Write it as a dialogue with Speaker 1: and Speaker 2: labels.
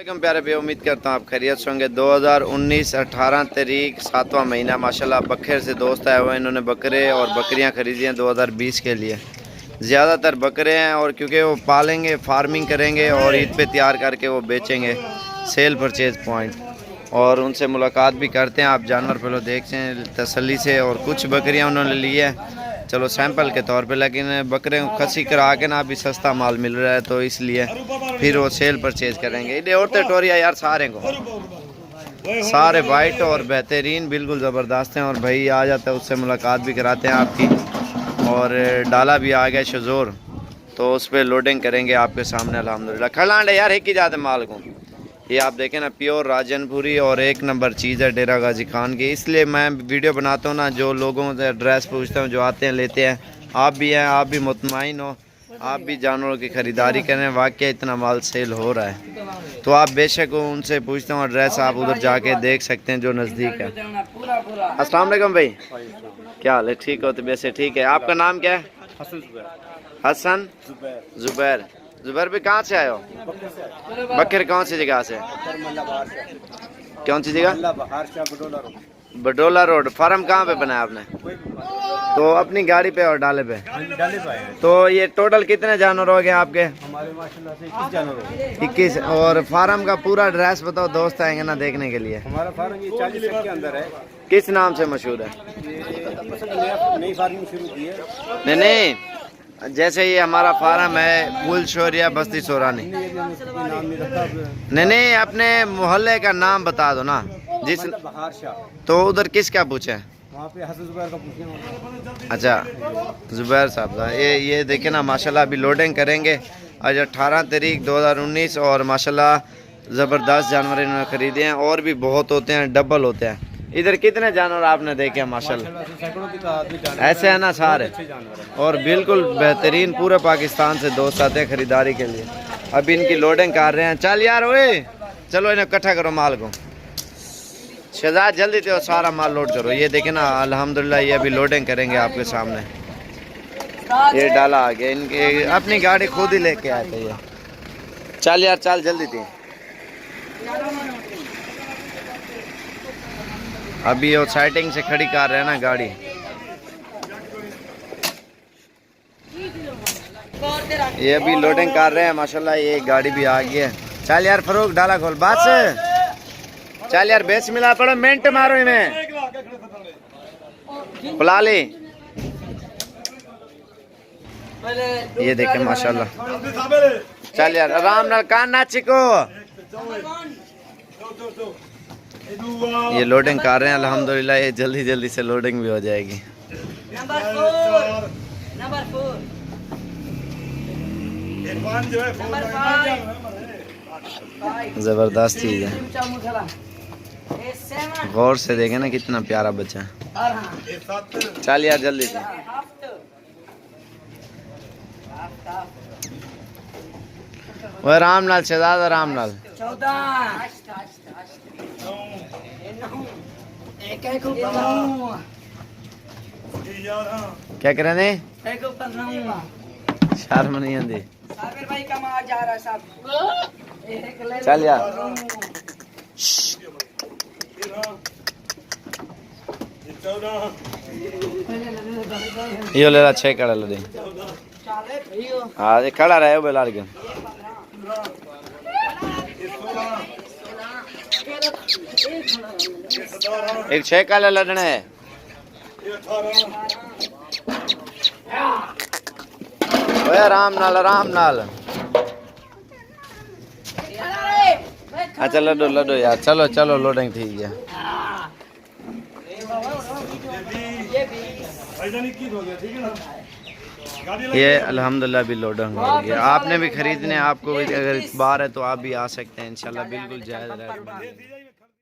Speaker 1: प्यारे भाई, उम्मीद करता हूँ आप खैरियत से होंगे। 2019 18 तारीख 7वां महीना माशाल्लाह बखेर से दोस्त आए हुए। इन्होंने बकरे और बकरियाँ खरीदी हैं 2020 के लिए। ज़्यादातर बकरे हैं और क्योंकि वो पालेंगे, फार्मिंग करेंगे और ईद पे तैयार करके वो बेचेंगे। सेल परचेज पॉइंट, और उनसे मुलाकात भी करते हैं। आप जानवर पहले देखते हैं तसल्ली से। और कुछ बकरियाँ उन्होंने ली है चलो सैंपल के तौर पे, लेकिन बकरे खसी करा के ना अभी सस्ता माल मिल रहा है तो इसलिए फिर वो सेल परचेज करेंगे। ये औरतें टोरिया यार सारे को, सारे वाइट और बेहतरीन बिल्कुल ज़बरदस्त हैं। और भाई आ जाता है, उससे मुलाकात भी कराते हैं आपकी। और डाला भी आ गया शजोर, तो उस पर लोडिंग करेंगे आपके सामने अल्हम्दुलिल्लाह। खलांड है यार, एक ही जाते माल को। ये आप देखें ना, प्योर राजनपुरी और एक नंबर चीज़ है डेरा गाजी खान की। इसलिए मैं वीडियो बनाता हूँ ना, जो लोगों से एड्रेस पूछता हूँ, जो आते हैं लेते हैं। आप भी हैं, आप भी मुतमईन हो, आप भी जानवरों की ख़रीदारी करें। वाकई इतना माल सेल हो रहा है तो आप बेशक उनसे पूछता हूँ एड्रेस, आप उधर जाके देख सकते हैं जो नज़दीक है। अस्सलाम वालेकुम भाई, क्या हाल है? ठीक हो? तो वैसे ठीक है। आपका नाम क्या है? हसन जुबैर। जुबैर भी कहाँ से आए हो? बकर कौन सी जगह से? कौन सी जगह? बडोला रोड। फार्म कहाँ पे बनाया आपने? तो अपनी गाड़ी पे और डाले पे? तो ये टोटल कितने जानवर हो गए आपके?
Speaker 2: हमारे माशाल्लाह से 21 जानवर हो गए।
Speaker 1: 21। और फार्म का पूरा एड्रेस बताओ, दोस्त आएंगे ना देखने के लिए।
Speaker 2: हमारा फार्म ये 40 के अंदर है।
Speaker 1: किस नाम से मशहूर है?
Speaker 2: नई फार्मिंग शुरू की है।
Speaker 1: नहीं, जैसे ये हमारा फार्म है फुल शोरिया बस्ती सोरानी। नहीं, अपने मोहल्ले का नाम बता दो ना। जिस
Speaker 2: बहार शाह,
Speaker 1: तो उधर किसका पूछे?
Speaker 2: वहाँ पे हसन जुबैर का पूछे।
Speaker 1: अच्छा, जुबैर साहब का। ये देखे ना माशाल्लाह, अभी लोडिंग करेंगे आज 18 तारीख 2019। और माशाल्लाह ज़बरदस्त जानवर इन्होंने ख़रीदे हैं। और भी बहुत होते हैं, डबल होते हैं। इधर कितने जानवर आपने देखे हैं माशाल्लाह? ऐसे है ना सारे, और बिल्कुल बेहतरीन। पूरे पाकिस्तान से दोस्त आते हैं ख़रीदारी के लिए। अभी इनकी लोडिंग कर रहे हैं। चल यार ओए, चलो इन्हें इकट्ठा करो माल को। शहजाद जल्दी से सारा माल लोड करो। ये देखें ना अल्हम्दुलिल्लाह, ये अभी लोडिंग करेंगे आपके सामने। ये डाला आ गया, इनके अपनी गाड़ी खुद ही लेके आए थे ये। चल यार चल जल्दी थी। अभी वो साइटिंग से खड़ी कर रहे हैं ना गाड़ी। ये अभी लोडिंग कर रहे हैं माशाल्लाह। ये गाड़ी भी आ गई है। चल यार फरूक डाला खोल बस। चल यार बेच मिला पड़ो, मिनट मारो इन्हें बुला ले। ये देखे माशाल्लाह। चल यार आराम नाल कान ना चिको। ये लोडिंग कर रहे हैं अल्हम्दुलिल्लाह। ये जल्दी जल्दी से लोडिंग भी हो जाएगी। जबरदस्त चीज है। गौर से देखे ना कितना प्यारा बच्चा है। चल यार जल्दी से। वो आराम लाल शहजाद, आराम लाल। क्या कर रहे हैं? शर्म नहीं आती। चल यार यो ले रहा 6 कड़ा ले। हाँ ये खड़ा रहे हो बेलाल के। एक 6 काला लड़ना है। ओए आराम नाल, आराम नाल। अच्छा लड्डू लड्डू यार, चलो चलो लोडिंग ठीक है। ये अल्हम्दुलिल्लाह भी लोडिंग हो गया। आपने भी खरीदने, आपको अगर बार है तो आप भी आ सकते हैं इंशाल्लाह, बिल्कुल जायज़ रेट।